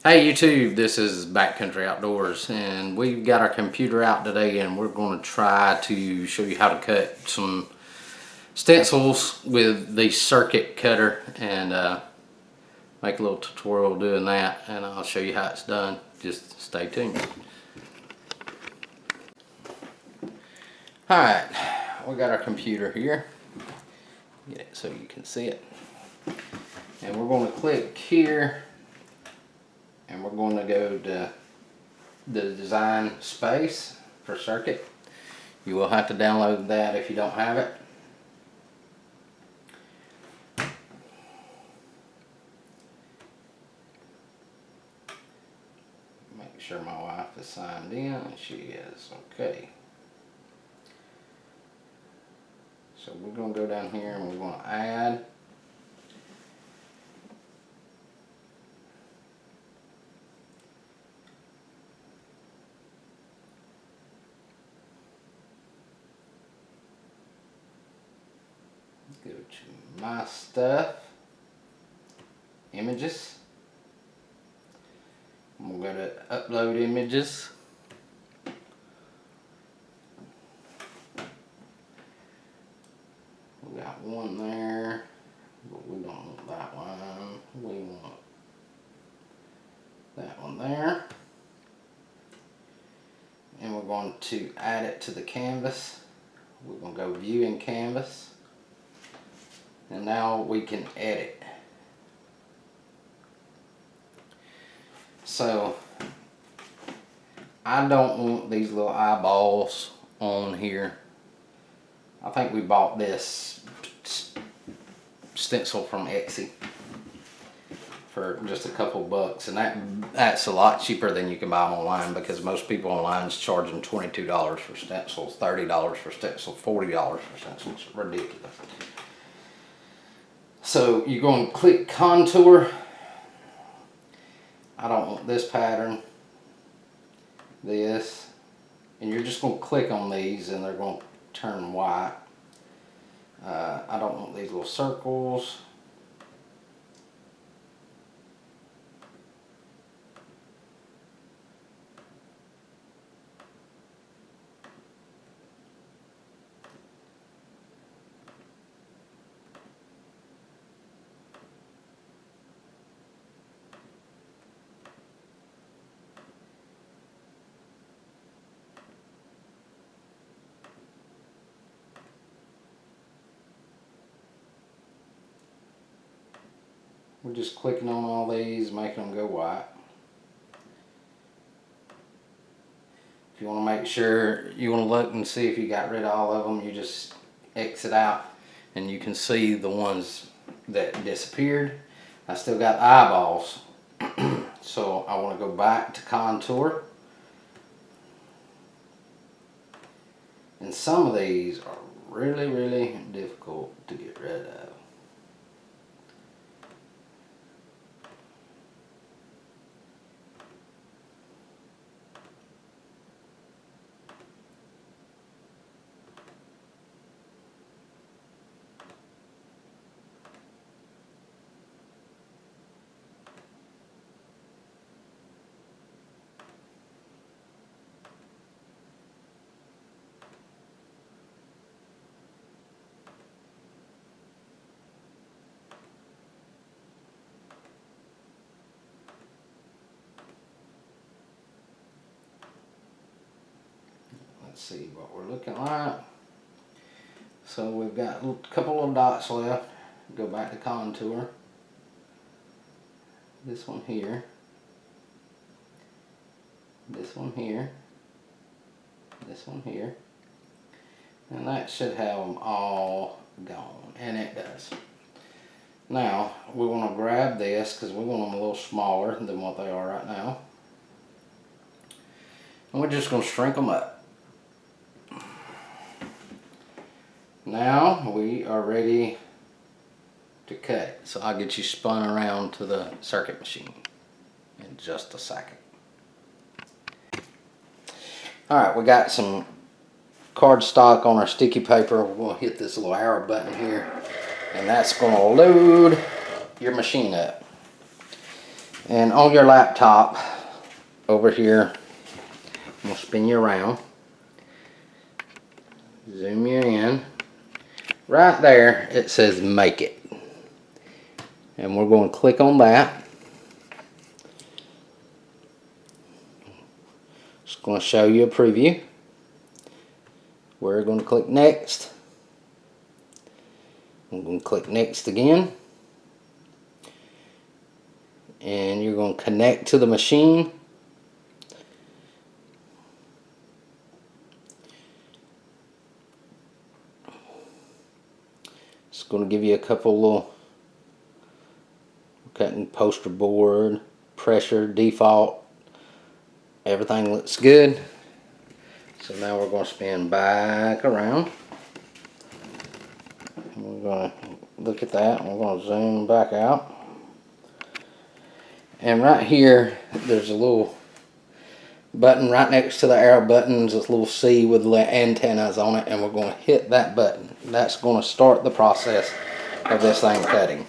Hey YouTube, this is Backcountry Outdoors, and we've got our computer out today and we're going to try to show you how to cut some stencils with the circuit cutter and make a little tutorial doing that, and I'll show you how it's done. Just stay tuned. Alright, we got our computer here. Get it so you can see it. And we're going to click here. And we're going to go to the design space for circuit. You will have to download that if you don't have it. Make sure my wife is signed in, and she is. Okay. So we're going to go down here and we're going to add. Go to my stuff, images. I'm going to go to upload images. We got one there, but we don't want that one. We want that one there. And we're going to add it to the canvas. We're going to go view in canvas. And now we can edit. So I don't want these little eyeballs on here. I think we bought this stencil from Etsy for just a couple bucks, and that's a lot cheaper than you can buy them online, because most people online is charging $22 for stencils, $30 for stencils, $40 for stencils. It's ridiculous. So you're going to click contour. I don't want this pattern, this, and you're just going to click on these and they're going to turn white. I don't want these little circles. We're just clicking on all these, making them go white. If you want to make sure, you want to look and see if you got rid of all of them, you just exit out and you can see the ones that disappeared. I still got eyeballs. So I want to go back to contour. And some of these are really difficult to get rid of. Let's see what we're looking like. So we've got a couple little dots left. Go back to contour. This one here. This one here. This one here. And that should have them all gone. And it does. Now we want to grab this because we want them a little smaller than what they are right now. And we're just going to shrink them up. Now we are ready to cut. So I'll get you spun around to the circuit machine in just a second. Alright, we got some cardstock on our sticky paper. We're going to hit this little arrow button here, and that's going to load your machine up. And on your laptop over here, I'm going to spin you around, zoom you in. Right there it says make it, and we're going to click on that. It's going to show you a preview. We're going to click next. I'm going to click next again, and you're going to connect to the machine. It's going to give you a couple little cutting poster board, pressure, default. Everything looks good. So now we're going to spin back around. We're going to look at that, and we're going to zoom back out. And right here, there's a little button right next to the arrow buttons, this little C with the antennas on it, and we're going to hit that button. That's going to start the process of this thing cutting.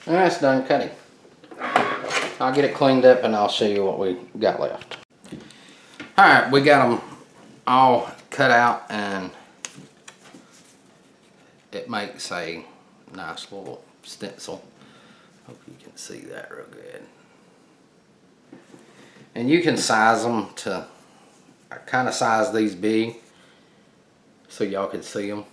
And that's done cutting. I'll get it cleaned up and I'll show you what we got left. Alright, we got them all cut out, and it makes a nice little stencil. Hope you can see that real good. And you can size them to, I kind of size these big so y'all can see them.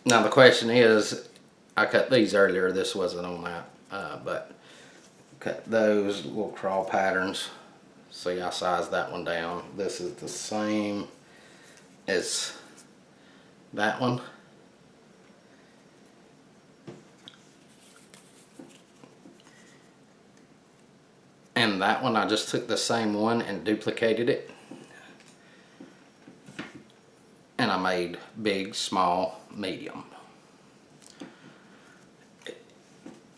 Now the question is, I cut these earlier, this wasn't on that, but cut those little crawl patterns. See, I sized that one down. This is the same as that one. And that one, I just took the same one and duplicated it. And I made big, small, medium.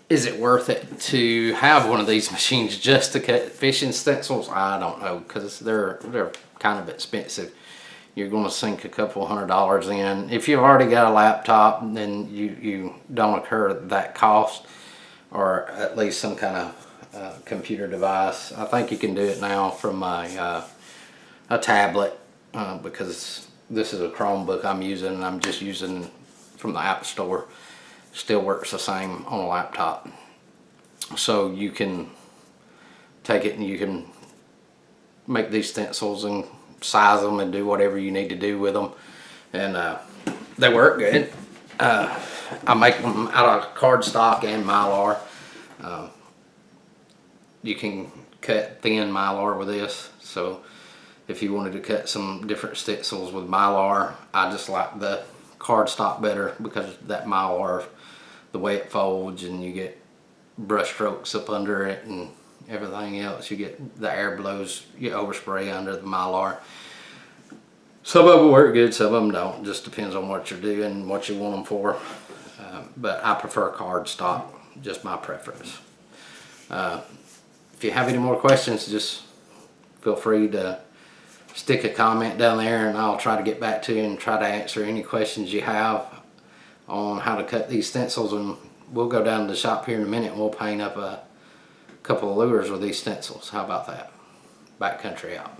is it worth it to have one of these machines just to cut fishing stencils? I don't know, because they're kind of expensive. You're going to sink a couple $100s in. If you've already got a laptop, then you don't incur that cost, or at least some kind of computer device. I think you can do it now from a tablet, because this is a Chromebook I'm using, and I'm just using from the App Store. Still works the same on a laptop. So you can take it and you can make these stencils and size them and do whatever you need to do with them, and they work good. I make them out of cardstock and Mylar. You can cut thin Mylar with this, so if you wanted to cut some different stencils with Mylar, I just like the cardstock better, because that Mylar, the way it folds and you get brush strokes up under it and everything else, you get the air blows, you overspray under the Mylar. Some of them work good, some of them don't. Just depends on what you're doing, what you want them for. But I prefer cardstock, just my preference. If you have any more questions, just feel free to stick a comment down there, and I'll try to get back to you and try to answer any questions you have on how to cut these stencils. And we'll go down to the shop here in a minute and we'll paint up a couple of lures with these stencils. How about that? Backcountry out.